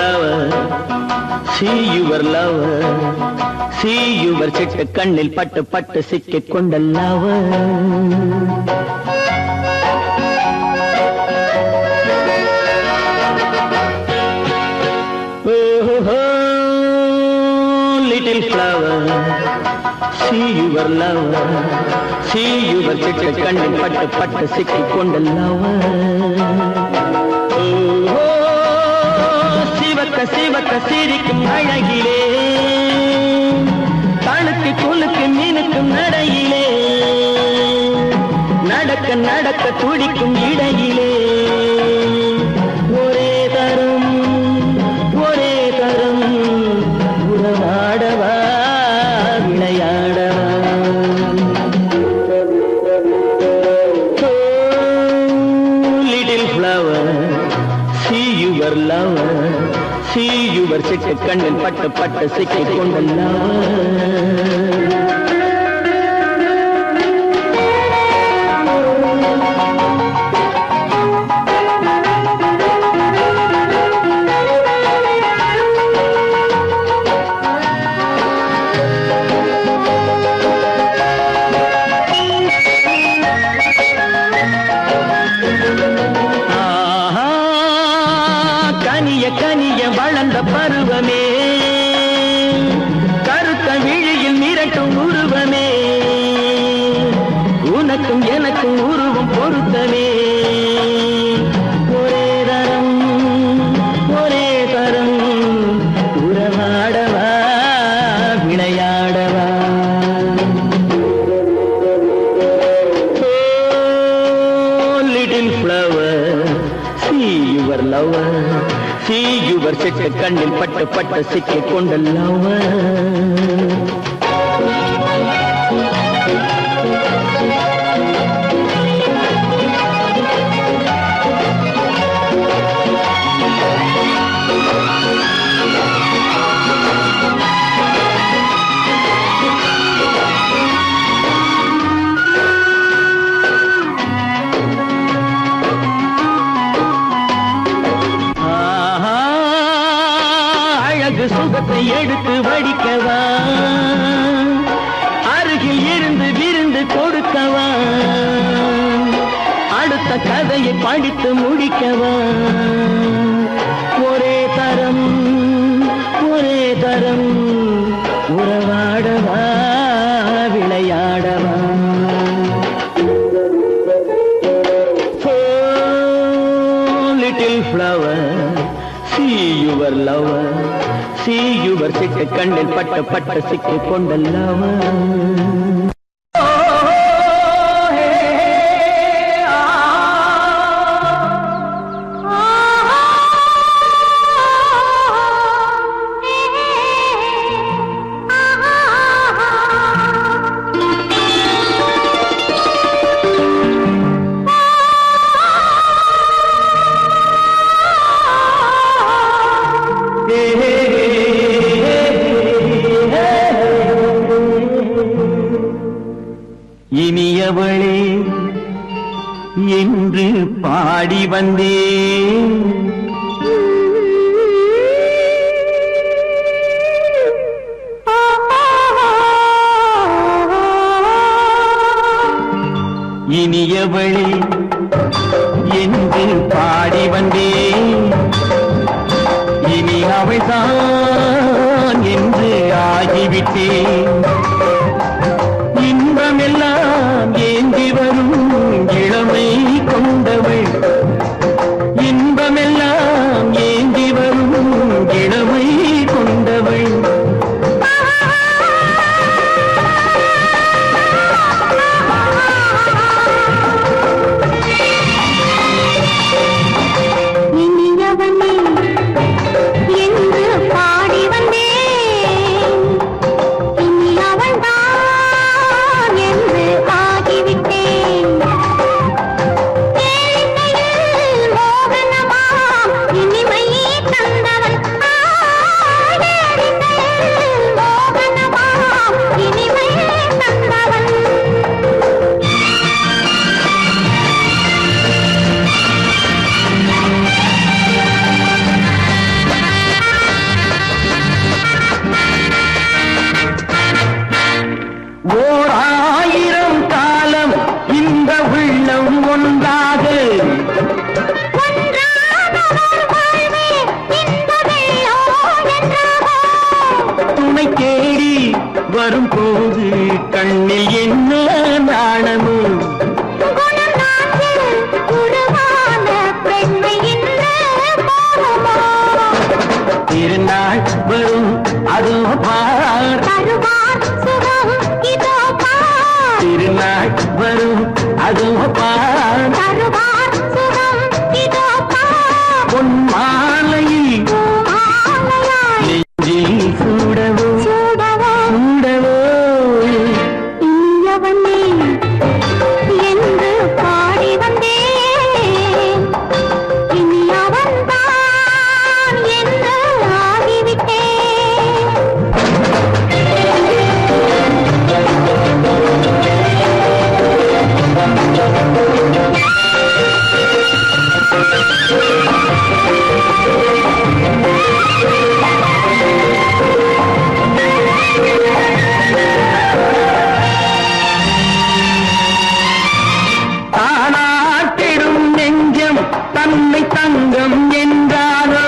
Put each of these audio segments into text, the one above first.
flower, see your lover, see your சிட்டு கண்ணில் பட்டு பட்டு சிக்கிக் கொண்ட lover. Little flower, see your lover, see your சிட்டு கண்ணில் பட்டு பட்டு சிக்கிக் கொண்ட lover. சிவக்க சிரிக்கும் அழகிலே கணுக்கு குலுக்கு மீனுக்கும் நடையிலே நடக்க நடக்க துடிக்கும் இடையிலே ஒரே தரும் உறவாடவா விளையாடவா. Little flower, see your lover, see your சிட்டு கண்ணில் பட்டு பட்டு சிக்கிக் கொண்ட கனிய வளர்ந்த பருவமே கருத்த விழியில் மிரட்டும் உருவமே உனக்கும் எனக்கும் உருவம் பொருத்தமே ஒரே தரம் உறவாடவா விளையாடவா. Little flower, see your lover, see your சிட்டு கண்ணில் பட்டு பட்டு சிக்கிக் கொண்ட lover. சுகத்தை எடுத்து வடிக்கவா அருகில் இருந்து விருந்து கொடுக்கவா அடுத்த கதையை படித்து முடிக்கவா. ஒரே தரம் உறவாடவா விளையாடவா. Little flower, see your lover, see your சிட்டு கண்ணில் பட்டு பட்டு சிக்கிக் கொண்ட lover. இனியவளே என்று பாடி வந்தேன் இனியவளே என்று பாடி வந்தேன் இனி அவள்தான் என்று ஆகிவிட்டேன். இன்பமெல்லாம் ஏந்தி வரும் இளமை கொண்டவள் இன்பமெல்லாம் ஏந்தி வரும் இளமை கொண்டவள் என்று பாடி வந்தேன் இனி வரும்போது கண்ணில் என்ன நாணமோ திருநாள் வரும் அதோ பார் திருநாள் வரும் அதோ பார் பொன் மாலையில் நெஞ்சில் சூடவோ சூடவோ இயவனே என்று பாடி வந்தேன் இனி அவன்தான் என்று ஆகிவிட்டேன் தானாட்டிடும் நெஞ்சம் தன்னை தங்கம் என்றாரோ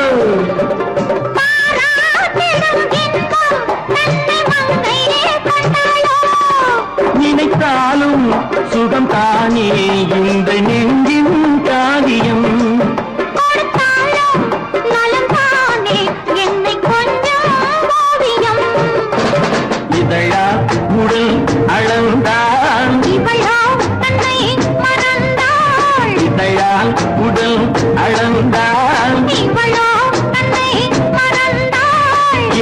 நினைத்தாலும் சுகம் தானே இந்த நெஞ்சின் காரியம் இதழா உடல் அளந்தான் இதழால் உடல் அளந்தான்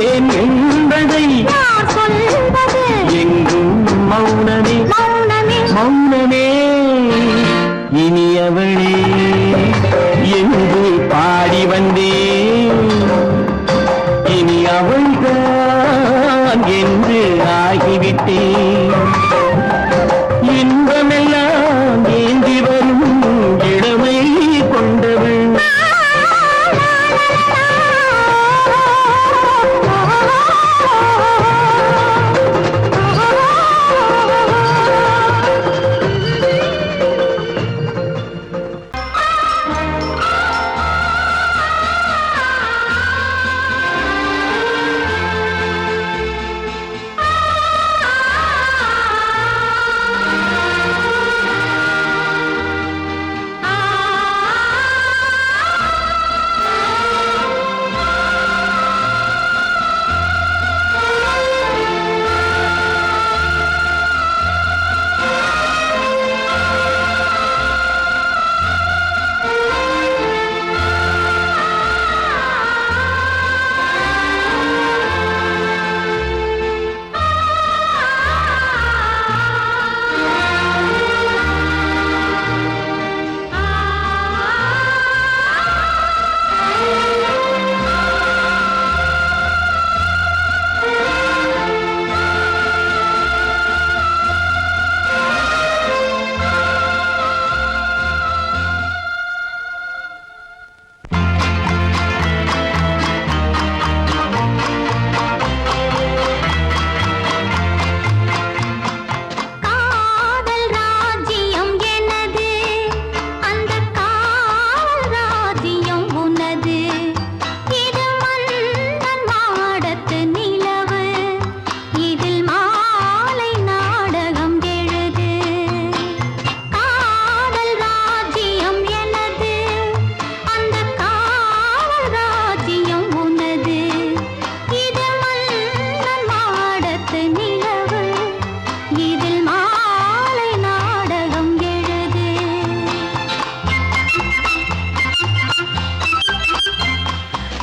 ஏன் என்பதை எங்கும் மௌனமே மௌனமே இனியவளே என்று பாடி வந்தேன் இனி அவள்தான் என்று ஆகிவிட்டேன் இன்பமெல்லாம் ஏந்தி வரும் இளமை கொண்டவள்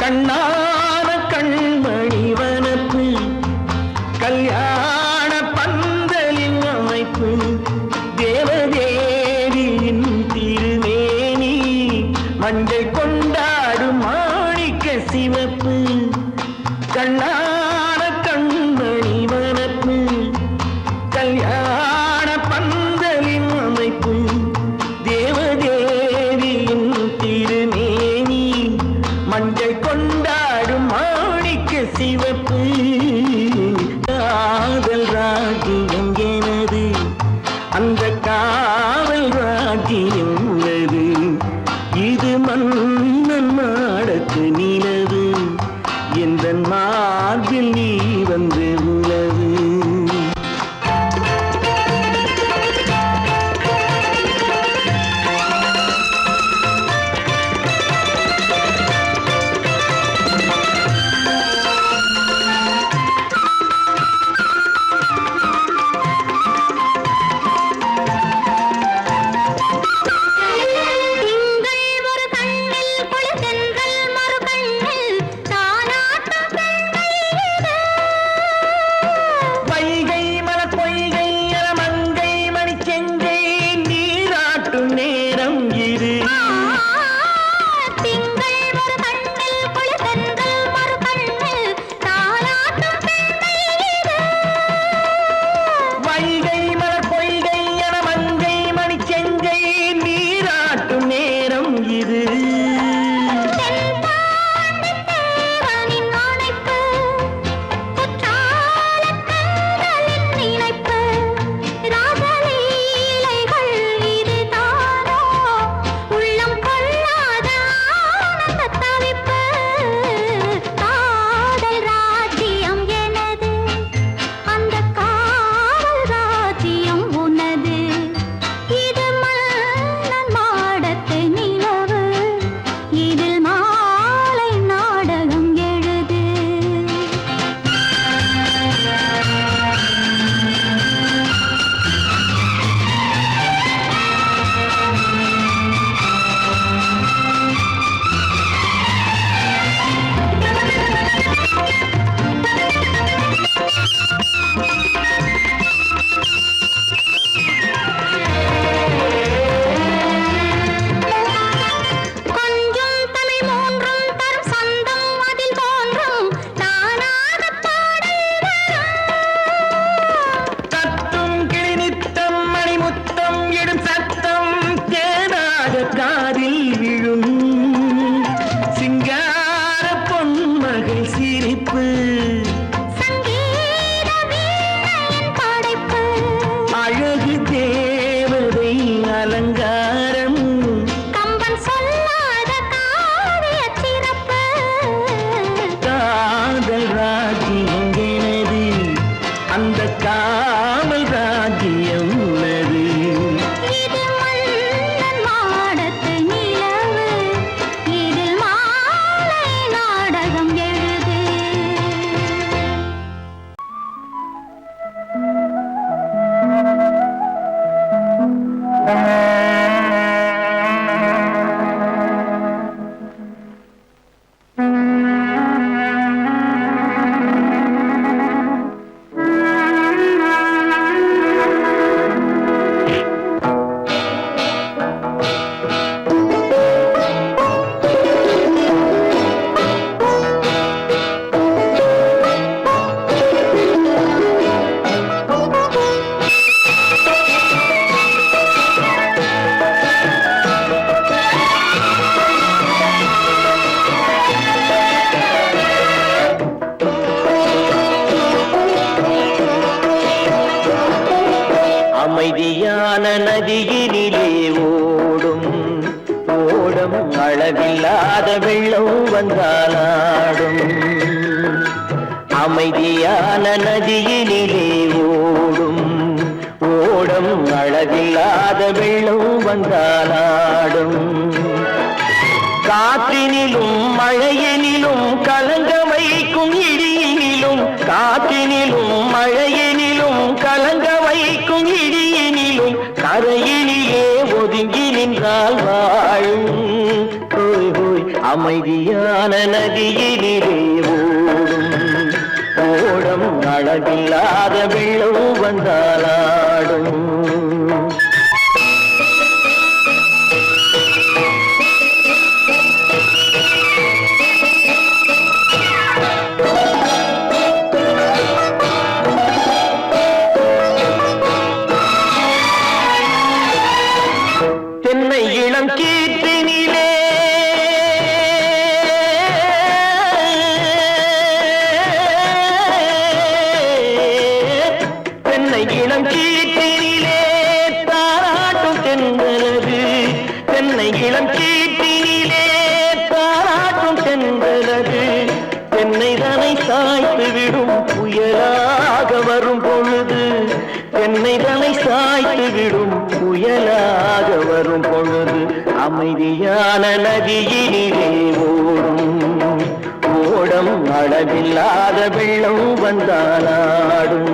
கண்ணான கண்மணி வனப்பு கல்யாண பந்தலின் அமைப்பு தேவதேவியின் திருமேனி மஞ்சள் கொண்டாடும் மாணிக்க சிவப்பு கண்ணான கண்மணி வனப்பு கல்யாண பந்தலின் அமைப்பு தேவதேவியின் திருமேனி மஞ்சள் கொண்டாடும் மாணிக்க சிவப்பு காதல் ராஜ்யம் எனது அந்த காவல் ராஜ்யம் உள்ளது இது மன்னன் நாடத்து நிலவு எந்த மார்பில் அமைதியான நதியினிலே ஓடும் ஓடும் அளவில்லாத வெள்ளம் வந்தாலாடும். அமைதியான நதியினிலே ஓடும் ஓடும் அளவில்லாத வெள்ளம் வந்தாலாடும். காற்றினிலும் மழையினிலும் கலங்க வைக்கும் இடியினிலும், காற்றினிலும் மழையினிலும் கலங்க வைக்கும் இடியினிலும், கரையினிலே ஒதுங்கி நின்றால் வாழும். ஹோய் ஹோய் அமைதியான நதியினிலே ஓடும் ஓடும் அளவில்லாத வெள்ளம் வந்தாலாடும். தென்னை இளம் கீற்றினிலே தென்னை இளம் கீற்றினிலே தாராட்டும் தென்றலது. தென்னை இளம் கீற்றினிலே தாராட்டும் தென்றலது. தென்னை தனை சாய்த்து விடும் புயலாக வரும் பொழுது, தென்னை தனை சாய்த்து விடும் புயலாக வரும் பொழுது, அமைதியான நதியினிலே ஓடும் ஓடம் அளவில்லாத வெள்ளம் வந்தாலாடும்.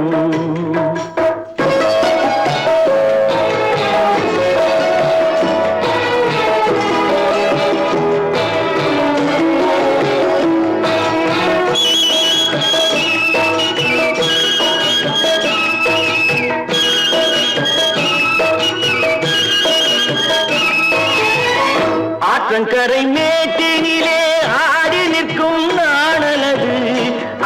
ஆற்றங்கரை மேட்டினிலே ஆடி நிற்கும் நாணலது.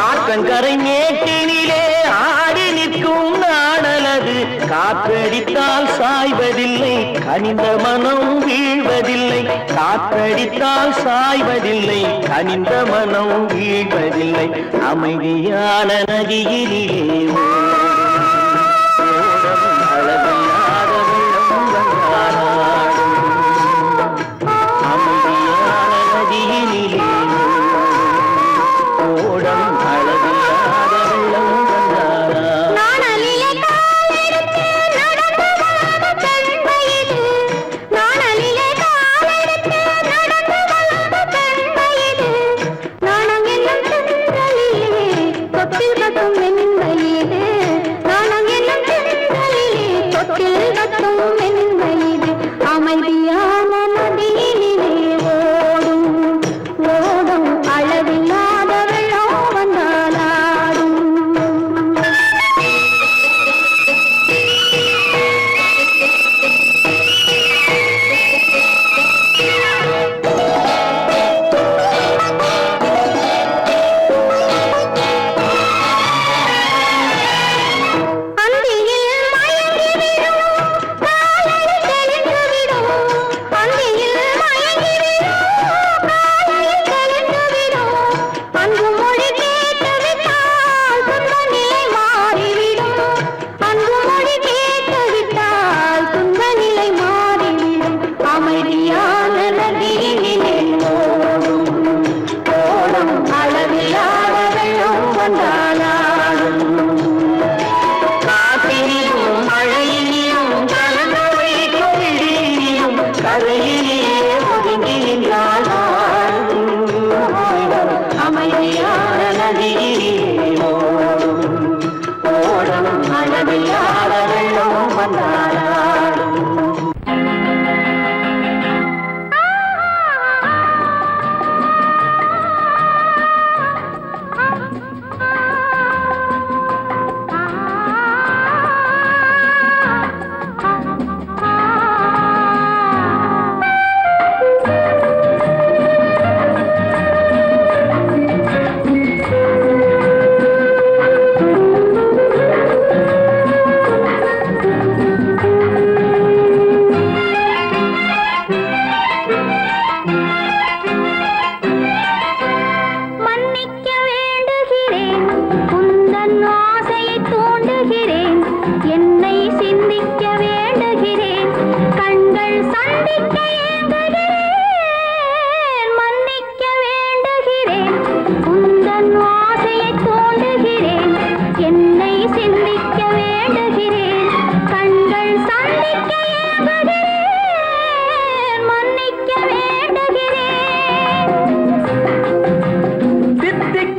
ஆற்றங்கரை மேட்டினிலே ஆடி நிற்கும் நாணலது. காற்றடித்தால் சாய்வதில்லை, கனிந்த மனம் வீழ்வதில்லை. காற்றடித்தால் சாய்வதில்லை, கனிந்த மனம் வீழ்வதில்லை. அமைதியான நதியிலே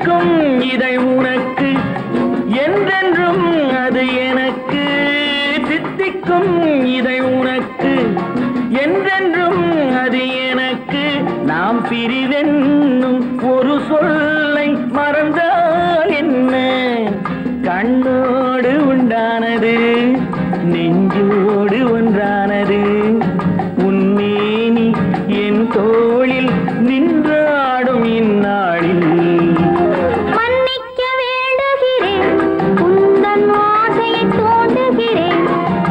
தித்திக்கும் இதை உனக்கு என்றென்றும் அது எனக்கு தித்திக்கும் இதை உனக்கு என்றென்றும் அது எனக்கு நாம் பிரிவென்னும் ஒரு சொல்லை மறந்தால் என்ன கண்ணோடு உண்டானது நெஞ்சோடு ஒன்றானது உன்னேனி என் தோளில் நின்றாடும் இந்நாளில் மன்னிக்க வேண்டுகிறேன் உந்தன் ஆசையை தோண்டுகிறேன்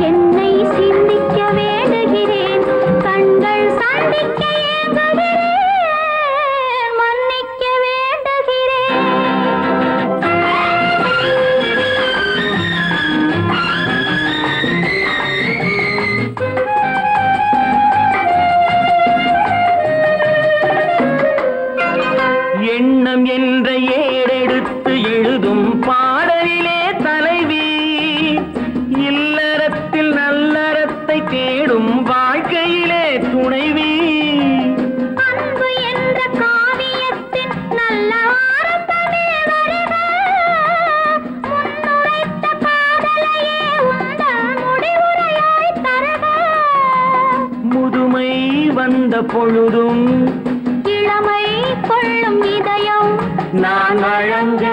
என்னை சிந்திக்க வேண்டுகிறேன் கண்கள் சந்திக்க ஏங்குகிறேன் மன்னிக்க வேண்டுகிறேன் எண்ணம் என்ற ஏடெடுத்து எழுதும் பாடலிலே தலைவி இல்லறத்தில் நல்லறத்தை தேடும் வாழ்க்கையிலே துணைவி அன்பு என்ற காவியத்தின் நல்ல ஆரம்பமே வருக முன்னுரைத்த காதலையே உந்தன் முடிவுரையாய் தருக முதுமை வந்த பொழுதும் இளமை கொள்ளும் இதயம் நான் வழங்க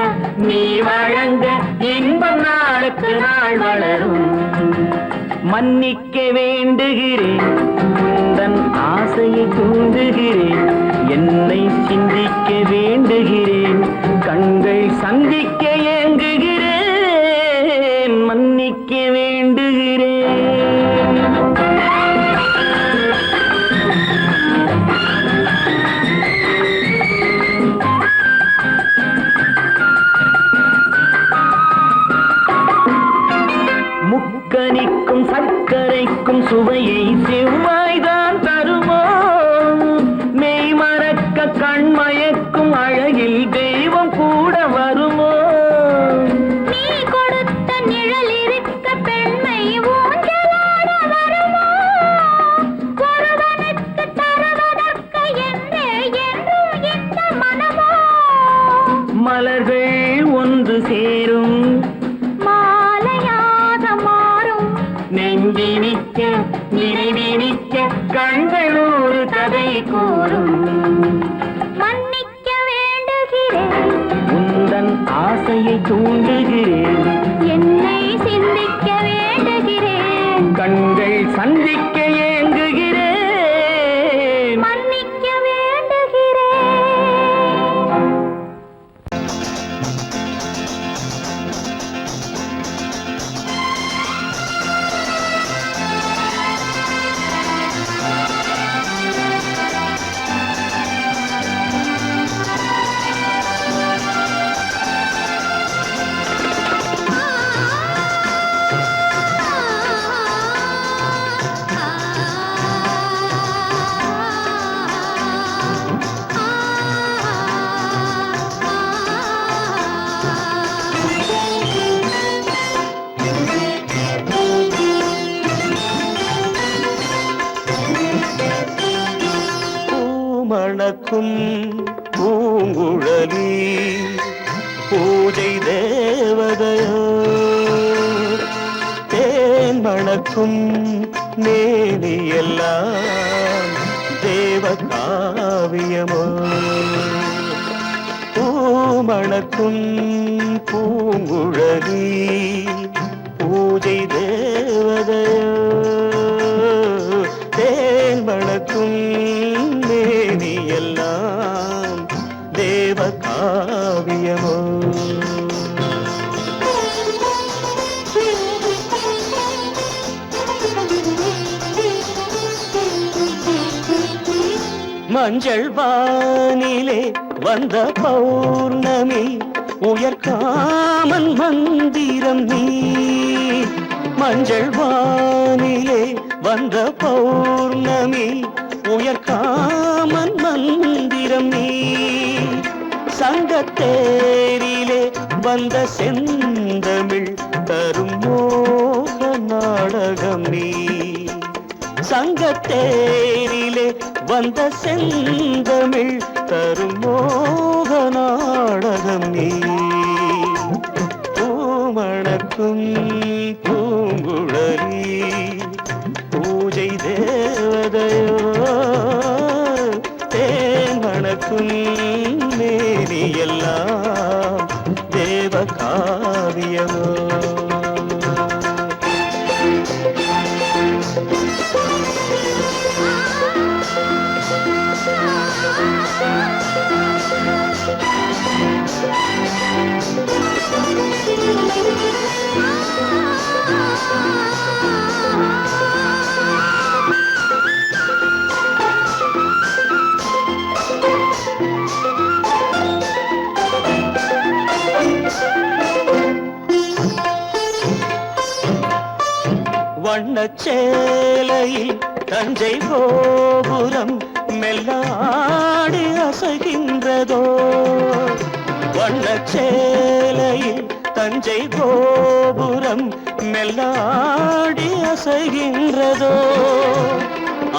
நீ வழங்க இன்பம் நாளுக்கு நாள் வளரும் மன்னிக்க வேண்டுகிறேன் உந்தன் ஆசையை தூண்டுகிறேன் என்னை சிந்திக்க வேண்டுகிறேன் கண்கள் சந்திக்க ஏங்குகிறேன் மன்னிக்க வேண்டுகிறேன் முக்கனிக்கும் சர்க்கரைக்கும் சுவையை செவ்வாய்தான் தருமோ மெய் மறக்க கண்மயக்கும் அழகில் தெய்வம் கூட வருமோ நீ கொடுத்த நிழல் இருக்க பெண்மை ஊஞ்சலாட வருமோ ஒருவனுக்கு தருவதற்கு என்றே என்றும் இந்த மனமோ மலர்கள் ஒன்று சேரும் மாலையாக மாறும் நெஞ்சினிக்க நினைவினிக்க கண்கள் ஒரு கதை கூறும் மன்னிக்க வேண்டுகிறேன் உந்தன் ஆசையை தூண்டுகிறேன் என்னை சிந்திக்க வேண்டுகிறேன் கண்கள் சந்திக்க ஏங்குகிறேன் மன்னிக்க வேண்டுகிறேன் மணக்கும் பூங்குழலி பூஜை தேவதையோ தேன் மணக்கும் மேனியெல்லாம் தேவ காவியமோ பூமணக்கும் பூங்குழலி பூஜை தேவதையோ தேன் மணக்கும் மேனியெல்லாம் தேவ காவியமோ மஞ்சள் வானிலே வந்த பௌர்ணமி உயர்காமன் மந்திரம் நீ மஞ்சள் வானிலே வந்த பௌர்ணமி உயர்காமன் மந்திரம் நீ சங்கத்தேரிலே வந்த செந்தமிழ் தரும் மோக நாடகம் நீ சங்கத்தேரிலே வந்த செந்தமிழ் தரும் மோக நாடகம் நீ பூமணக்கும் பூங்குழலி பூஜை தேவதையோ தேன் மணக்கும் மேனியெல்லாம் தேவ காவியமோ வண்ணச்சேலையில் தஞ்சை கோபுரம் மெல்லாடி அசைகின்றதோ வண்ணச்சேலையில் தஞ்சை கோபுரம் மெல்லாடி அசைகின்றதோ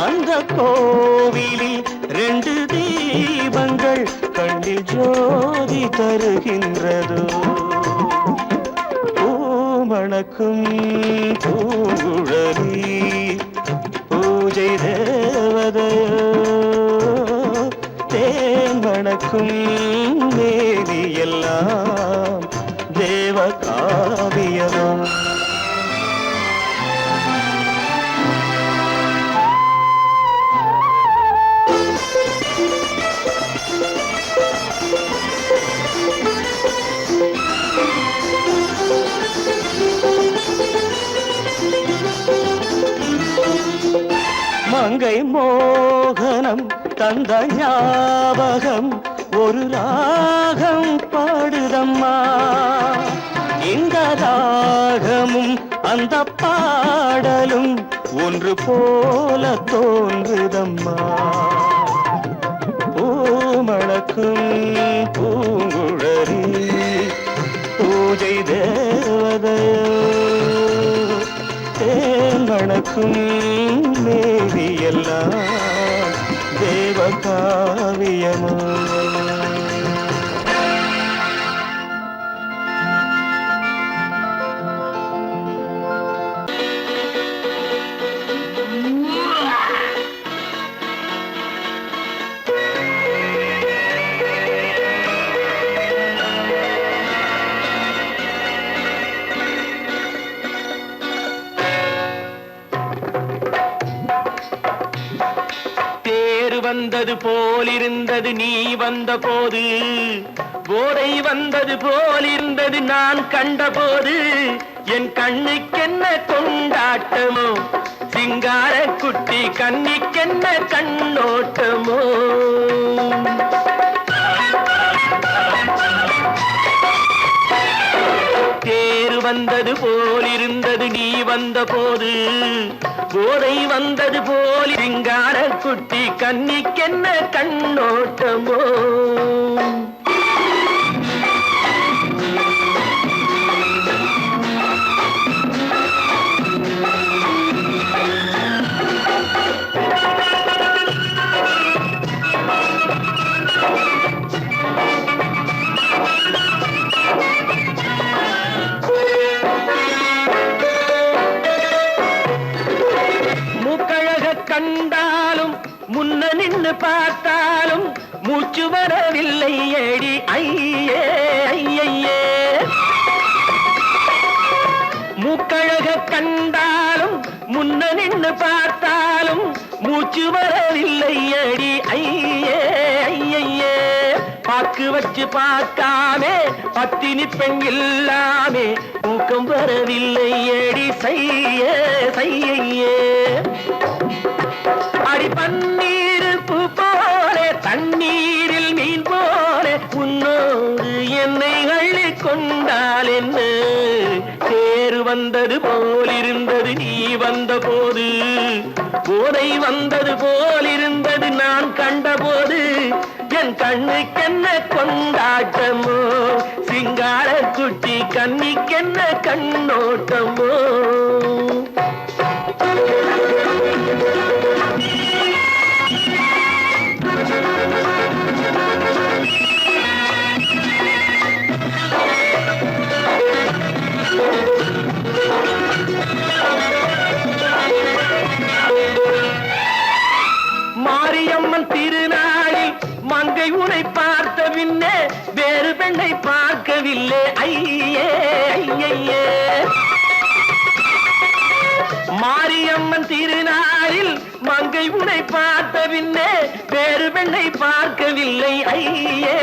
அந்த கோவிலில் 2 தீபங்கள் கண்ணில் ஜோதி தருகின்றதோ மணக்கும் பூங்குழலி பூஜை தேவதையோ தேன் மணக்கும் மேனியெல்லாம் தேவ காவியமோ மங்கை மோகனம் தந்த ஞாபகம் ஒரு ராகம் பாடுதம்மா இந்த ராகமும் அந்த பாடலும் ஒன்று போல தோன்றுதம்மா பூமணக்கும் பூங்குழலி பூஜை தேவதையோ தேன் மணக்கும் மேவியெல்லாம் தேவ காவியமோ வந்தது போலிருந்தது நீ வந்த போது போதை வந்தது போலிருந்தது நான் கண்டபோது என் கண்ணுக்கென்ன கொண்டாட்டமோ சிங்கார குட்டி கண்ணிக்கென்ன கண்ணோட்டமோ தேர் வந்தது போலிருந்தது நீ வந்த போது போதை வந்தது போல் சிங்கார குட்டி கண்ணிக்கென்ன கண்ணோட்டமோ கண்டாலும் முன்ன நின்று பார்த்தாலும் மூச்சு வரவில்லை ஏடி ஐயே ஐயே மூக்கழக கண்டாலும் முன்ன நின்று பார்த்தாலும் மூச்சு வரவில்லை ஏடி ஐயே ஐயே பாக்கு வச்சு பார்க்காமே பத்தினி பெண் இல்லாமே ஊக்கம் வரவில்லை ஏடி செய்ய செய்யே அடி பன்னீர் பூ போலே தண்ணீரில் மீன் போலே உன்னோடு என்னை அள்ளி கொண்டால் என்ன தேர் வந்தது போலிருந்தது நீ வந்த போது போதை வந்தது போலிருந்தது நான் கண்டபோது என் கண்ணுக்கென்ன கொண்டாட்டமோ சிங்கார குட்டி கண்ணிக்கென்ன கண்ணோட்டமோ மாரியம்மன் திருநாளில் மங்கை உனை பார்த்த பின்னே வேறு பெண்ணை பார்க்கவில்லை ஐயே ஐயே. மாரியம்மன் திருநாளில் மங்கை உனை பார்த்த பின்னே வேறு பெண்ணை பார்க்கவில்லை ஐயே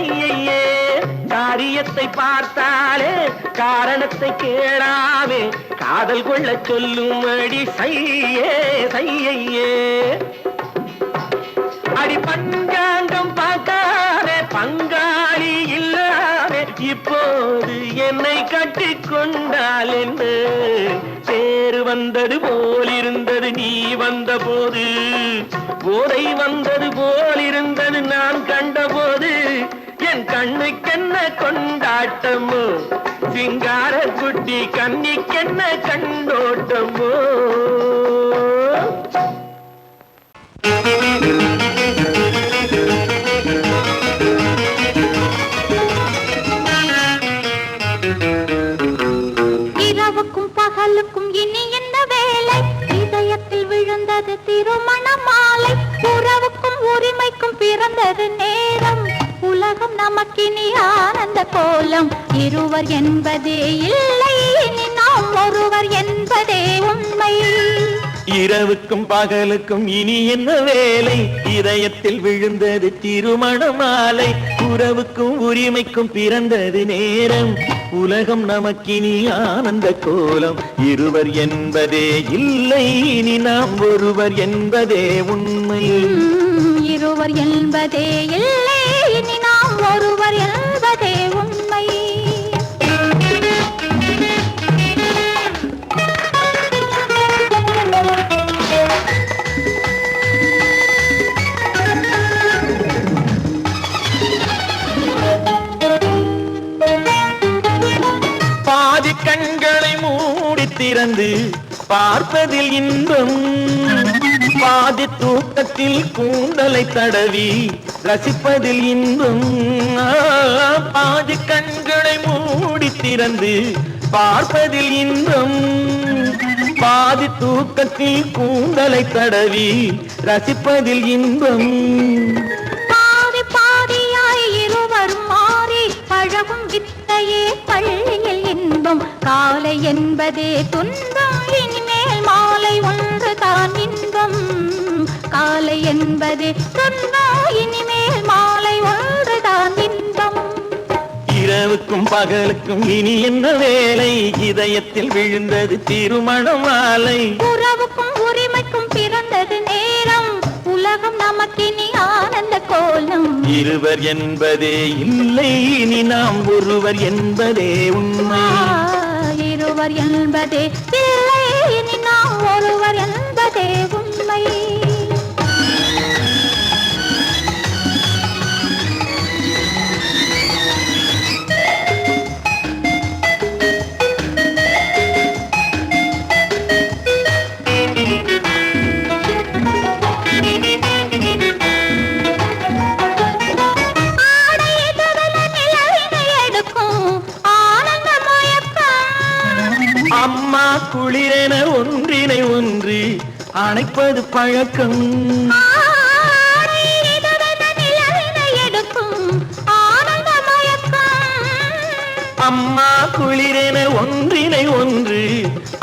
ஐயே. காரியத்தை பார்த்தாலே காரணத்தை கேளாமே காதல் கொள்ள சொல்லும்படி சையே சையே. அடி பஞ்சாங்கம் பார்க்காதே பங்காளி இல்லாமே இப்போது என்னை கட்டிக் கொண்டால் என்ன பேரு வந்தது போலிருந்தது நீ வந்த போது போதை வந்தது போலிருந்தது நான் கண்டபோது என் கண்ணுக்கென்ன கொண்டாட்டமோ சிங்கார குட்டி கண்ணிக்கென்ன கண்டோட்டமோ. இரவுக்கும் பகலுக்கும் இனி என்ன வேலை இதயத்தில் விழுந்தது திருமண மாலை உறவுக்கும் உரிமைக்கும் பிறந்தது நேரம் உலகம் நமக்கினி ஆனந்த கோலம் இருவர் என்பதே இல்லை இனி நாம் ஒருவர் என்பதே உண்மை. இரவுக்கும் பகலுக்கும் இனி என்ன வேலை இதயத்தில் விழுந்தது திருமண மாலை உறவுக்கும் உரிமைக்கும் பிறந்தது நேரம் உலகம் நமக்கினி ஆனந்த கோலம் இருவர் என்பதே இல்லை இனி நாம் ஒருவர் என்பதே உண்மை. இருவர் என்பதே இல்லை இனி நாம் ஒருவர் என்பதே உண்மை. பாதி கண்களை மூடி திறந்து பார்ப்பதில் இன்பம் பாதி தூக்கத்தில் கூந்தலை தடவி ரசிப்பதில் இன்பம். பாதி கண்களை மூடி திறந்து பார்ப்பதில் இன்பம் பாதி தூக்கத்தில் கூந்தலை தடவி ரசிப்பதில் இன்பம். பாதி பாதியாய் இருவர் மாறி பழகும் வித்தையே பள்ளியில் இன்பம் காலை என்பதே துன்பம் இனிமேல் மாலை ஒன்று தான் இன்பம் காலை என்பதே துன்பம் இனிமேல் மாலை ஒன்று தான் இன்பம். இரவுக்கும் பகலுக்கும் இனி என்ன வேலை இதயத்தில் விழுந்தது திருமண மாலை உறவுக்கும் உரிமைக்கும் பிறந்தது நேரம் உலகம் நமக்கினி ஆனந்த கோலம் இருவர் என்பதே இல்லை இனி நாம் ஒருவர் என்பதே உண்மை. இருவர் என்பதே இல்லை இனி நாம் ஒருவர் என்பதே உண்மை. அம்மா குளிரென ஒன்றினை ஒன்று அணைப்பது பழக்கம் அம்மா குளிரென ஒன்றினை ஒன்று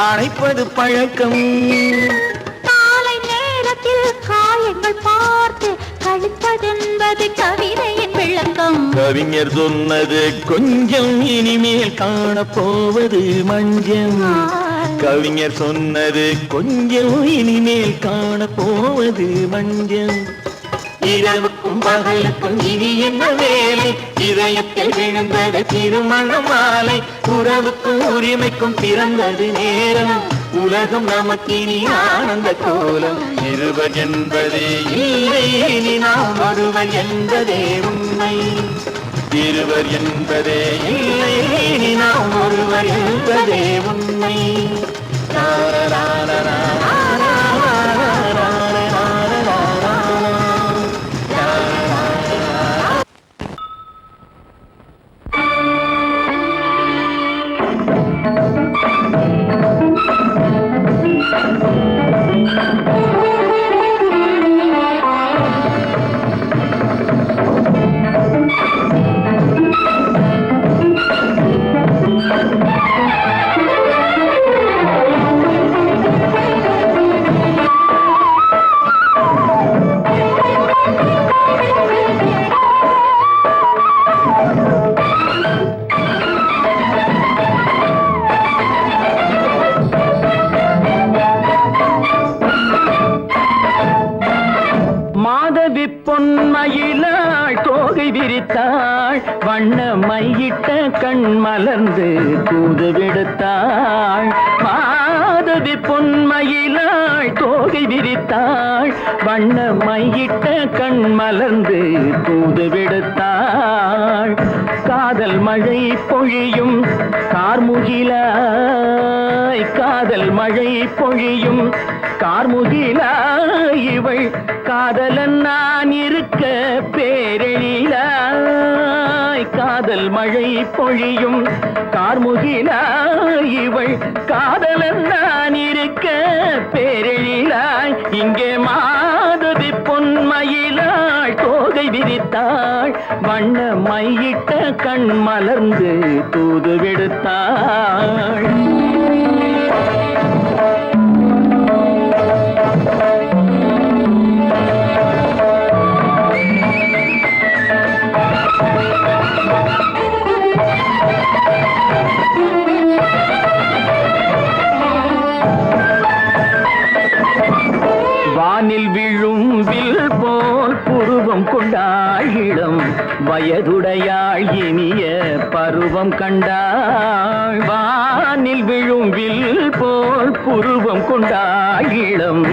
அணைப்பது பழக்கம். காலை நேரத்தில் காயங்கள் பார்த்து கழிப்பதென்பது கவிதையின் விளக்கம். கவிஞர் சொன்னது கொஞ்சம் இனிமேல் காணப்போவது மஞ்சள் கவிஞர் சொன்னது கொஞ்சம் இனிமேல் காணப்போவது மஞ்சள். இரவுக்கும் பகலுக்கும் இனி என்ன வேலை இதயத்தில் விழுந்தது திருமண மாலை உறவுக்கும் உரிமைக்கும் பிறந்தது நேரம் உலகம் நமக்கினி ஆனந்த கோலம் இருவர் என்பதே இல்லை இனி நாம் ஒருவர் என்பதே உண்மை. இருவர் என்பதே இல்லை இனி நாம் ஒருவர் என்பதே உண்மை. பொன்மயிலாள் தோகை விரித்தாள், வண்ண மையிட்ட கண் மலர்ந்து தூது விடுத்தாள். மாதவி பொன்மயிலாள் தோகை விரித்தாள், வண்ண மையிட்ட கண் மலர்ந்து தூது விடுத்தாள். காதல் மழை பொழியும் கார்முகிலாய், காதல் மழை பொழியும் கார்முகிலாய், இவள் காதலன் நான் இருக்க பேரெழிலாய். காதல் மழை பொழியும் கார்முகிலாய், இவள் காதலன் நான் இருக்க பேரெழிலாய். இங்கே மாதவி பொன்மயிலாள் தோகை விரித்தாள், வண்ண மையிட்ட கண் மலர்ந்து தூது விடுத்தாள். வானில் விழும் வில் போல் புருவம் கொண்டாள், இளம் வயதுடையாள் இனிய பருவம் கண்டாள். வானில் விழும் வில் போல் புருவம் கொண்டாள், இளம்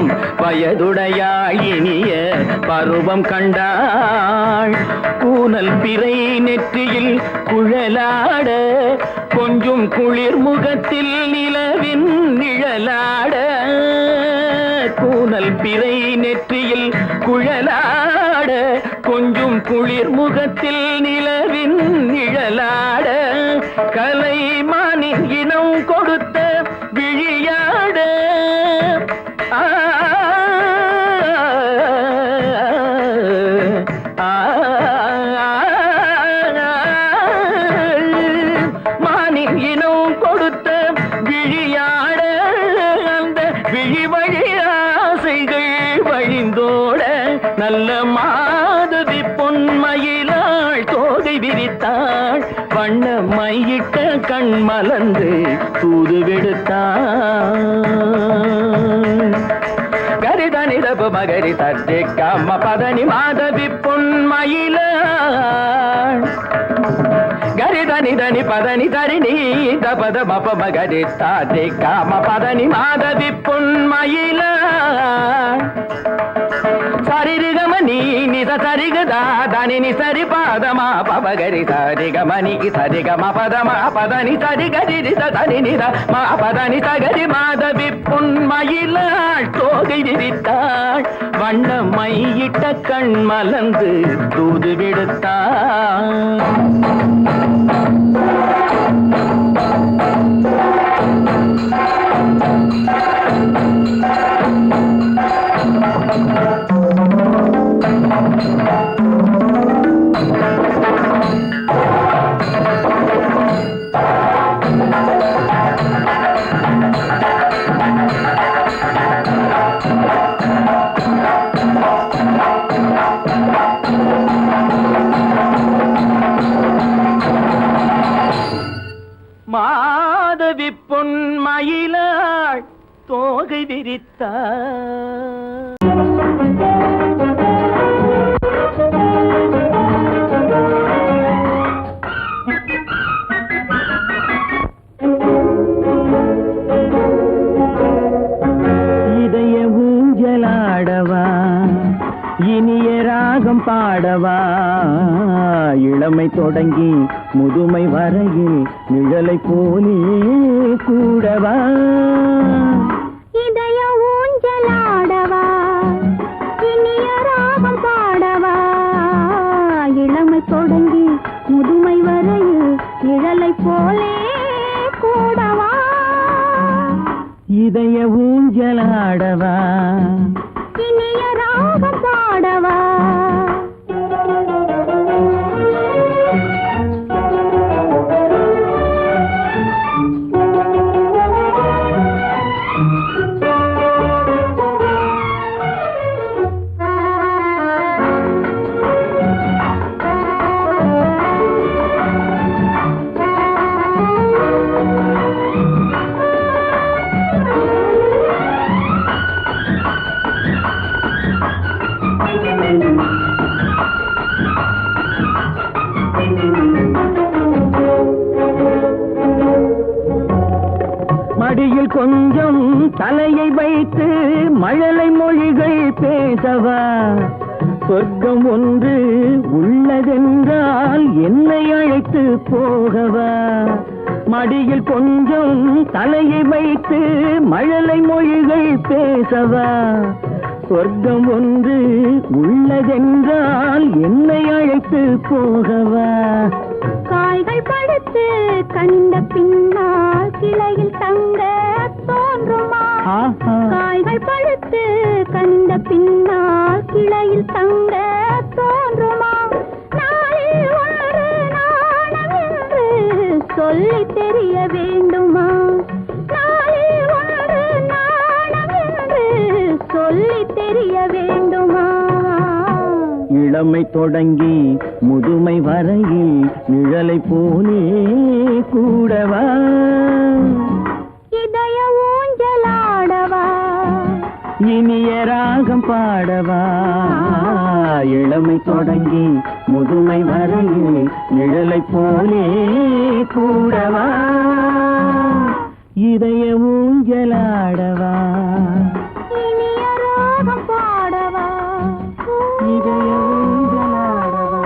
வயதுடையாள் இனிய பருவம் கண்டாள். கூனல் பிறை நெற்றியில் குழலாட, கொஞ்சம் குளிர் முகத்தில் நிலவின் நிழலாட. கூனல் பிறை நெற்றியில் குழலாட, கொஞ்சம் குளிர் முகத்தில் நிலவின் நிழலாட. கலைமானின் இனம் கொடுத்த விழியாட. மானின் இனம் கொடுத்த விழியாட, அந்த விழி வழி ஆசைகள் வழிந்தோட. நல்ல மாதவி பொன்மயிலாள் தோகை விரித்தாள், வண்ண மையிட்ட கண் மலர்ந்து தூது விடுத்தாள். கரிதனி தப மகரி தட்டி கம்ம பதனி மாதவி பொன்மயிலாள். கரிதனி தனி பதனி தரிணி தபத மப மகரி தாட்டி காம பதனி மாதவி பொன்மயிலாள். சரிகமணி நித சரிகதா தனி நி சரி பாதமா பபகரி சரிகமணிக்கு சரிகம பதமா பதனி சரிகரி தனி நித மா பதனி சகரி மாதவி பொன்மயிலாள் தோகை விரித்தாள், வண்ண மையிட்ட கண் மலர்ந்து தூது விடுத்தாள். மாதவி பொன்மயிலாள் தோகை விரித்தாள். இதய ஊஞ்சலாடவா, இனிய ராகம் பாடவா, இளமை தொடங்கி முதுமை வரையில் நிழலை போலே கூடவா. இதய ஊஞ்சலாடவா, இனிய ராகம் பாடவா, இளமை தொடங்கி முதுமை வரையில் நிழலை போலே கூடவா. இதய ஊஞ்சலாடவா, இனிய ராகம் பாடவா. மடியில் கொஞ்சம் தலையை வைத்து மழலை மொழிகள் பேசவா சொர்க்கம் ஒன்று உள்ளதென்றால் என்னை அழைத்து போகவா மடியில் கொஞ்சம் தலையை வைத்து மழலை மொழிகள் பேசவா சொர்க்கம் ஒன்று உள்ளதென்றால் என்னை அழைத்து போகவா காய்கள் படுத்து கண்ட பின்னால் கிளையில் தங்க தோன்றுமா காய்கள் படுத்து கண்ட பின்னால் கிளையில் தங்க தோன்றுமா நாளில் ஒன்று நாணம் என்று சொல்லி தெரிய வேண்டுமா நாளில் ஒன்று நாணம் என்று சொல்லி தெரிய வேண்டுமா இளமை தொடங்கி முதுமை வரையில் நிழலை போலே கூடவா இதய ஊஞ்சலாடவா இனிய ராகம் பாடவா இளமை தொடங்கி முதுமை வரையில் நிழலை போலே கூடவா இதய ஊஞ்சலாடவா இனிய ராகம் பாடவா இதய ஊஞ்சலாடவா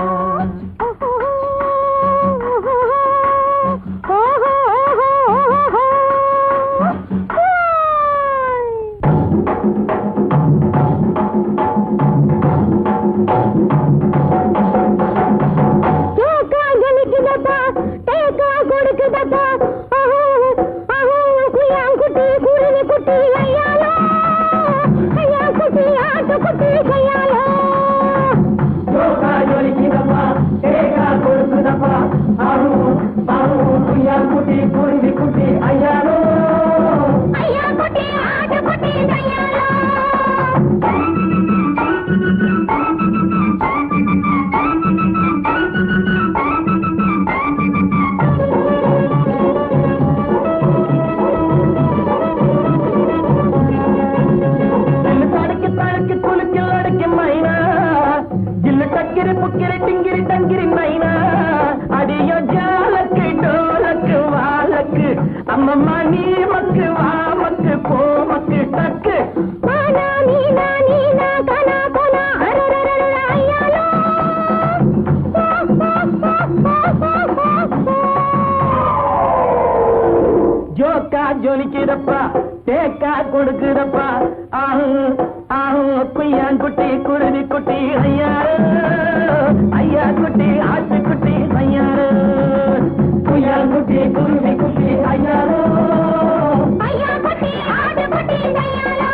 அம்மம்மா நீ மக்கு வா மக்கு போ மக்கு டக்கு மானா நீனா நீனா கனா கனா அரரரர ஐயாலோ ஜோக்கா ஜொலிக்குதப்பா தேக்கா கொடுக்குதப்பா ஆஹு ஆஹு குய்யாங்குட்டி குருவி குட்டி ஐயாரு ஐயா குட்டி ஆட்டு குட்டி ஐயாரு குய்யாங்குட்டி குருவி குட்டி ஐயாரு ஐயா குட்டி ஆடு குட்டி ஐயாலோ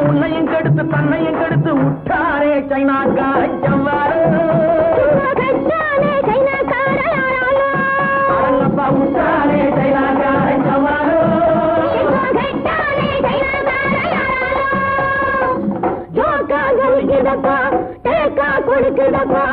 உன்னையும் கெடுத்து தன்னையும் கெடுத்து விட்டாரே சைனாக்கார செவ்வாறு அரங்கப்பா விட்டாரே சைனாக்கார செவ்வாறு ஜோக்கா கொடுக்குதப்பா